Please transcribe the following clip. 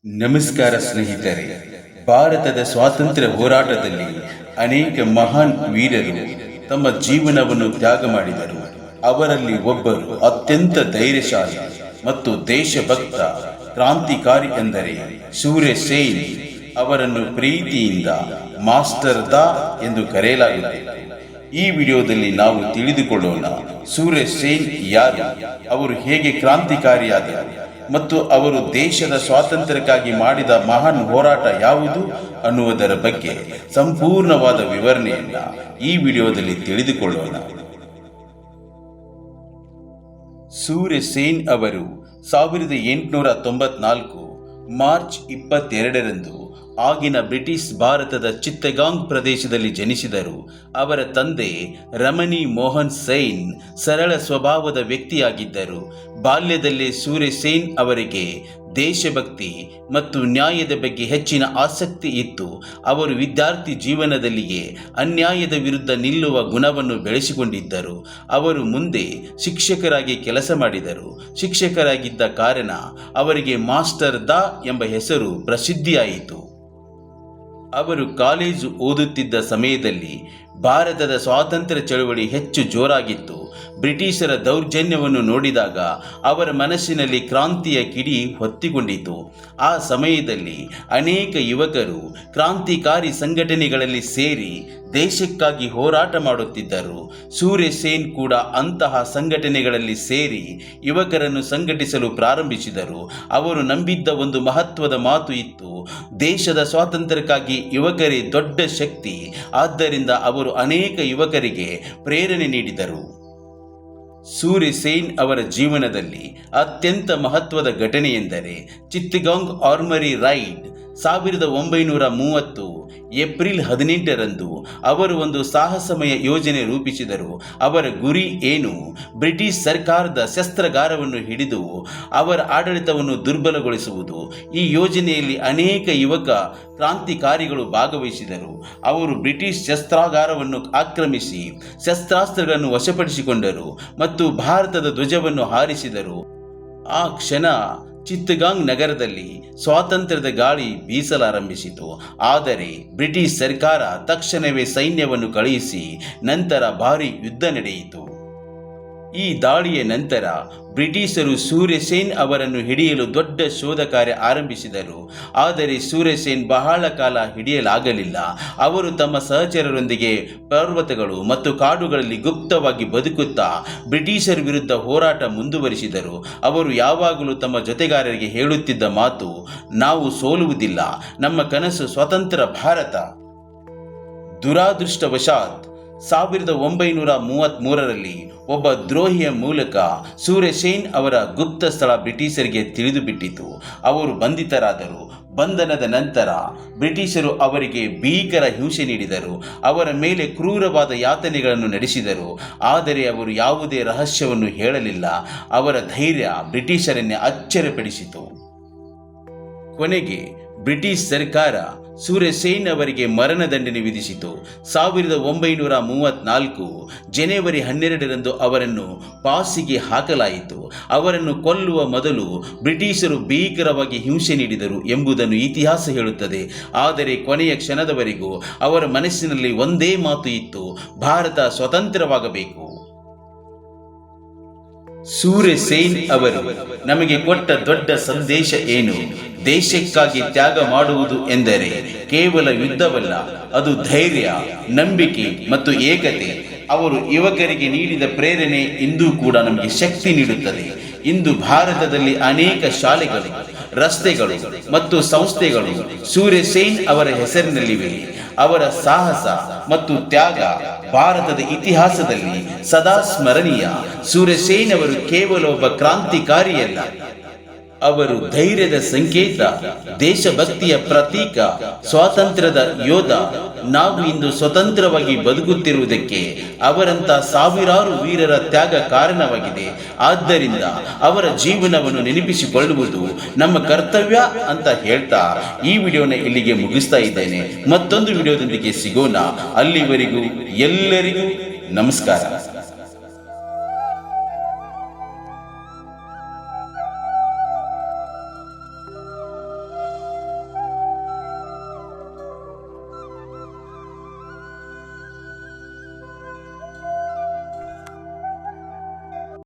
ನಮಸ್ಕಾರ ಸ್ನೇಹಿತರೆ. ಭಾರತದ ಸ್ವಾತಂತ್ರ್ಯ ಹೋರಾಟದಲ್ಲಿ ಅನೇಕ ಮಹಾನ್ ವೀರರು ತಮ್ಮ ಜೀವನವನ್ನು ತ್ಯಾಗ ಮಾಡಿದರು. ಅವರಲ್ಲಿ ಒಬ್ಬರು ಅತ್ಯಂತ ಧೈರ್ಯಶಾಲಿ ಮತ್ತು ದೇಶಭಕ್ತ ಕ್ರಾಂತಿಕಾರಿ ಎಂದರೆ ಸೂರ್ಯ ಸೇನ್. ಅವರನ್ನು ಪ್ರೀತಿಯಿಂದ ಮಾಸ್ಟರ್ ದಾ ಎಂದು ಕರೆಯಲಾಗುತ್ತದೆ. ಈ ವಿಡಿಯೋದಲ್ಲಿ ನಾವು ತಿಳಿದುಕೊಳ್ಳೋಣ ಸೂರ್ಯ ಸೇನ್ ಯಾರು, ಅವರು ಹೇಗೆ ಕ್ರಾಂತಿಕಾರಿಯಾದರು ಮತ್ತು ಅವರು ದೇಶದ ಸ್ವಾತಂತ್ರ್ಯಕ್ಕಾಗಿ ಮಾಡಿದ ಮಹಾನ್ ಹೋರಾಟ ಯಾವುದು ಅನ್ನುವುದರ ಬಗ್ಗೆ ಸಂಪೂರ್ಣವಾದ ವಿವರಣೆಯನ್ನ ಈ ವಿಡಿಯೋದಲ್ಲಿ ತಿಳಿದುಕೊಳ್ಳೋಣ. ಸೂರ್ಯ ಸೇನ್ ಅವರು 1894 ಮಾರ್ಚ್ 22ರಂದು ಆಗಿನ ಬ್ರಿಟಿಷ್ ಭಾರತದ ಚಿತ್ತಗಾಂಗ್ ಪ್ರದೇಶದಲ್ಲಿ ಜನಿಸಿದರು. ಅವರ ತಂದೆ ರಮಣಿ ಮೋಹನ್ ಸೇನ್ ಸರಳ ಸ್ವಭಾವದ ವ್ಯಕ್ತಿಯಾಗಿದ್ದರು. ಬಾಲ್ಯದಲ್ಲೇ ಸೂರ್ಯ ಸೇನ್ ಅವರಿಗೆ ದೇಶಭಕ್ತಿ ಮತ್ತು ನ್ಯಾಯದ ಬಗ್ಗೆ ಹೆಚ್ಚಿನ ಆಸಕ್ತಿ ಇತ್ತು. ಅವರು ವಿದ್ಯಾರ್ಥಿ ಜೀವನದಲ್ಲಿಯೇ ಅನ್ಯಾಯದ ವಿರುದ್ಧ ನಿಲ್ಲುವ ಗುಣವನ್ನು ಬೆಳೆಸಿಕೊಂಡಿದ್ದರು. ಅವರು ಮುಂದೆ ಶಿಕ್ಷಕರಾಗಿ ಕೆಲಸ ಮಾಡಿದರು. ಶಿಕ್ಷಕರಾಗಿದ್ದ ಕಾರಣ ಅವರಿಗೆ ಮಾಸ್ಟರ್ ದಾ ಎಂಬ ಹೆಸರು ಪ್ರಸಿದ್ಧಿಯಾಯಿತು. ಅವರು ಕಾಲೇಜು ಓದುತ್ತಿದ್ದ ಸಮಯದಲ್ಲಿ ಭಾರತದ ಸ್ವಾತಂತ್ರ್ಯ ಚಳವಳಿ ಹೆಚ್ಚು ಜೋರಾಗಿತ್ತು. ಬ್ರಿಟಿಷರ ದೌರ್ಜನ್ಯವನ್ನು ನೋಡಿದಾಗ ಅವರ ಮನಸ್ಸಿನಲ್ಲಿ ಕ್ರಾಂತಿಯ ಕಿಡಿ ಹೊತ್ತಿಕೊಂಡಿತು. ಆ ಸಮಯದಲ್ಲಿ ಅನೇಕ ಯುವಕರು ಕ್ರಾಂತಿಕಾರಿ ಸಂಘಟನೆಗಳಲ್ಲಿ ಸೇರಿ ದೇಶಕ್ಕಾಗಿ ಹೋರಾಟ ಮಾಡುತ್ತಿದ್ದರು. ಸೂರ್ಯ ಸೇನ್ ಕೂಡ ಅಂತಹ ಸಂಘಟನೆಗಳಲ್ಲಿ ಸೇರಿ ಯುವಕರನ್ನು ಸಂಘಟಿಸಲು ಪ್ರಾರಂಭಿಸಿದರು. ಅವರು ನಂಬಿದ್ದ ಒಂದು ಮಹತ್ವದ ಮಾತು ಇತ್ತು: ದೇಶದ ಸ್ವಾತಂತ್ರ್ಯಕ್ಕಾಗಿ ಯುವಕರೇ ದೊಡ್ಡ ಶಕ್ತಿ. ಆದ್ದರಿಂದ ಅವರು ಅನೇಕ ಯುವಕರಿಗೆ ಪ್ರೇರಣೆ ನೀಡಿದರು. ಸೂರ್ಯ ಸೇನ್ ಅವರ ಜೀವನದಲ್ಲಿ ಅತ್ಯಂತ ಮಹತ್ವದ ಘಟನೆಯೆಂದರೆ ಚಿತ್ತಗಾಂಗ್ ಆರ್ಮರಿ ರೈಡ್. 1930 ಏಪ್ರಿಲ್ 18ರಂದು ಅವರು ಒಂದು ಸಾಹಸಮಯ ಯೋಜನೆ ರೂಪಿಸಿದರು. ಅವರ ಗುರಿ ಏನು? ಬ್ರಿಟಿಷ್ ಸರ್ಕಾರದ ಶಸ್ತ್ರಾಗಾರವನ್ನು ಹಿಡಿದು ಅವರ ಆಡಳಿತವನ್ನು ದುರ್ಬಲಗೊಳಿಸುವುದು. ಈ ಯೋಜನೆಯಲ್ಲಿ ಅನೇಕ ಯುವಕ ಕ್ರಾಂತಿಕಾರಿಗಳು ಭಾಗವಹಿಸಿದರು. ಅವರು ಬ್ರಿಟಿಷ್ ಶಸ್ತ್ರಾಗಾರವನ್ನು ಆಕ್ರಮಿಸಿ ಶಸ್ತ್ರಾಸ್ತ್ರಗಳನ್ನು ವಶಪಡಿಸಿಕೊಂಡರು ಮತ್ತು ಭಾರತದ ಧ್ವಜವನ್ನು ಹಾರಿಸಿದರು. ಆ ಕ್ಷಣ ಚಿತ್ತಗಾಂಗ್ ನಗರದಲ್ಲಿ ಸ್ವಾತಂತ್ರ್ಯದ ಗಾಳಿ ಬೀಸಲಾರಂಭಿಸಿತು. ಆದರೆ ಬ್ರಿಟಿಷ್ ಸರ್ಕಾರ ತಕ್ಷಣವೇ ಸೈನ್ಯವನ್ನು ಕಳುಹಿಸಿ ನಂತರ ಭಾರೀ ಯುದ್ಧ ನಡೆಯಿತು. ಈ ದಾಳಿಯ ನಂತರ ಬ್ರಿಟಿಷರು ಸೂರ್ಯ ಸೇನ್ ಅವರನ್ನು ಹಿಡಿಯಲು ದೊಡ್ಡ ಶೋಧ ಕಾರ್ಯ ಆರಂಭಿಸಿದರು. ಆದರೆ ಸೂರ್ಯ ಸೇನ್ ಬಹಳ ಕಾಲ ಹಿಡಿಯಲಾಗಲಿಲ್ಲ. ಅವರು ತಮ್ಮ ಸಹಚರರೊಂದಿಗೆ ಪರ್ವತಗಳು ಮತ್ತು ಕಾಡುಗಳಲ್ಲಿ ಗುಪ್ತವಾಗಿ ಬದುಕುತ್ತಾ ಬ್ರಿಟಿಷರ ವಿರುದ್ಧ ಹೋರಾಟ ಮುಂದುವರಿಸಿದರು. ಅವರು ಯಾವಾಗಲೂ ತಮ್ಮ ಜೊತೆಗಾರರಿಗೆ ಹೇಳುತ್ತಿದ್ದ ಮಾತು: ನಾವು ಸೋಲುವುದಿಲ್ಲ, ನಮ್ಮ ಕನಸು ಸ್ವತಂತ್ರ ಭಾರತ. ದುರಾದೃಷ್ಟವಶಾತ್ 1933ರಲ್ಲಿ ಒಬ್ಬ ದ್ರೋಹಿಯ ಮೂಲಕ ಸೂರ್ಯ ಸೇನ್ ಅವರ ಗುಪ್ತ ಸ್ಥಳ ಬ್ರಿಟಿಷರಿಗೆ ತಿಳಿದು ಬಿಟ್ಟಿತು. ಅವರು ಬಂಧಿತರಾದರು. ಬಂಧನದ ನಂತರ ಬ್ರಿಟಿಷರು ಅವರಿಗೆ ಭೀಕರ ಹಿಂಸೆ ನೀಡಿದರು. ಅವರ ಮೇಲೆ ಕ್ರೂರವಾದ ಯಾತನೆಗಳನ್ನು ನಡೆಸಿದರು. ಆದರೆ ಅವರು ಯಾವುದೇ ರಹಸ್ಯವನ್ನು ಹೇಳಲಿಲ್ಲ. ಅವರ ಧೈರ್ಯ ಬ್ರಿಟಿಷರನ್ನೇ ಅಚ್ಚರಿಪಡಿಸಿತು. ಕೊನೆಗೆ ಬ್ರಿಟಿಷ್ ಸರ್ಕಾರ ಸೂರ್ಯ ಸೇನ್ ಅವರಿಗೆ ಮರಣದಂಡನೆ ವಿಧಿಸಿತು. 1934 ಜನವರಿ 12ರಂದು ಅವರನ್ನು ಫಾಸಿಗೆ ಹಾಕಲಾಯಿತು. ಅವರನ್ನು ಕೊಲ್ಲುವ ಮೊದಲು ಬ್ರಿಟಿಷರು ಭೀಕರವಾಗಿ ಹಿಂಸೆ ನೀಡಿದರು ಎಂಬುದನ್ನು ಇತಿಹಾಸ ಹೇಳುತ್ತದೆ. ಆದರೆ ಕೊನೆಯ ಕ್ಷಣದವರೆಗೂ ಅವರ ಮನಸ್ಸಿನಲ್ಲಿ ಒಂದೇ ಮಾತು ಇತ್ತು: ಭಾರತ ಸ್ವತಂತ್ರವಾಗಬೇಕು. ಸೂರ್ಯ ಸೇನ್ ಅವರು ನಮಗೆ ಕೊಟ್ಟ ದೊಡ್ಡ ಸಂದೇಶ ಏನು? ದೇಶಕ್ಕಾಗಿ ತ್ಯಾಗ ಮಾಡುವುದು ಎಂದರೆ ಕೇವಲ ಯುದ್ಧವಲ್ಲ, ಅದು ಧೈರ್ಯ, ನಂಬಿಕೆ ಮತ್ತು ಏಕತೆ. ಅವರು ಯುವಕರಿಗೆ ನೀಡಿದ ಪ್ರೇರಣೆ ಇಂದು ಕೂಡ ನಮಗೆ ಶಕ್ತಿ ನೀಡುತ್ತದೆ. ಇಂದು ಭಾರತದಲ್ಲಿ ಅನೇಕ ಶಾಲೆಗಳು, ರಸ್ತೆಗಳು ಮತ್ತು ಸಂಸ್ಥೆಗಳು ಸೂರ್ಯ ಸೇನ್ ಅವರ ಹೆಸರಿನಲ್ಲಿವೆ. ಅವರ ಸಾಹಸ ಮತ್ತು ತ್ಯಾಗ ಭಾರತದ ಇತಿಹಾಸದಲ್ಲಿ ಸದಾ ಸ್ಮರಣೀಯ. ಸೂರ್ಯ ಸೇನ್ ಅವರು ಕೇವಲ ಒಬ್ಬ ಕ್ರಾಂತಿಕಾರಿಯಲ್ಲ, ಅವರು ಧೈರ್ಯದ ಸಂಕೇತ, ದೇಶಭಕ್ತಿಯ ಪ್ರತೀಕ, ಸ್ವಾತಂತ್ರ್ಯದ ಯೋಧ. ನಾವು ಇಂದು ಸ್ವತಂತ್ರವಾಗಿ ಬದುಕುತ್ತಿರುವುದಕ್ಕೆ ಅವರಂತ ಸಾವಿರಾರು ವೀರರ ತ್ಯಾಗ ಕಾರಣವಾಗಿದೆ. ಆದ್ದರಿಂದ ಅವರ ಜೀವನವನ್ನು ನೆನಪಿಸಿಕೊಳ್ಳುವುದು ನಮ್ಮ ಕರ್ತವ್ಯ ಅಂತ ಹೇಳ್ತಾ ಈ ವಿಡಿಯೋನ ಇಲ್ಲಿಗೆ ಮುಗಿಸ್ತಾ ಇದ್ದೇನೆ. ಮತ್ತೊಂದು ವಿಡಿಯೋದೊಂದಿಗೆ ಸಿಗೋಣ. ಅಲ್ಲಿವರೆಗೂ ಎಲ್ಲರಿಗೂ ನಮಸ್ಕಾರ.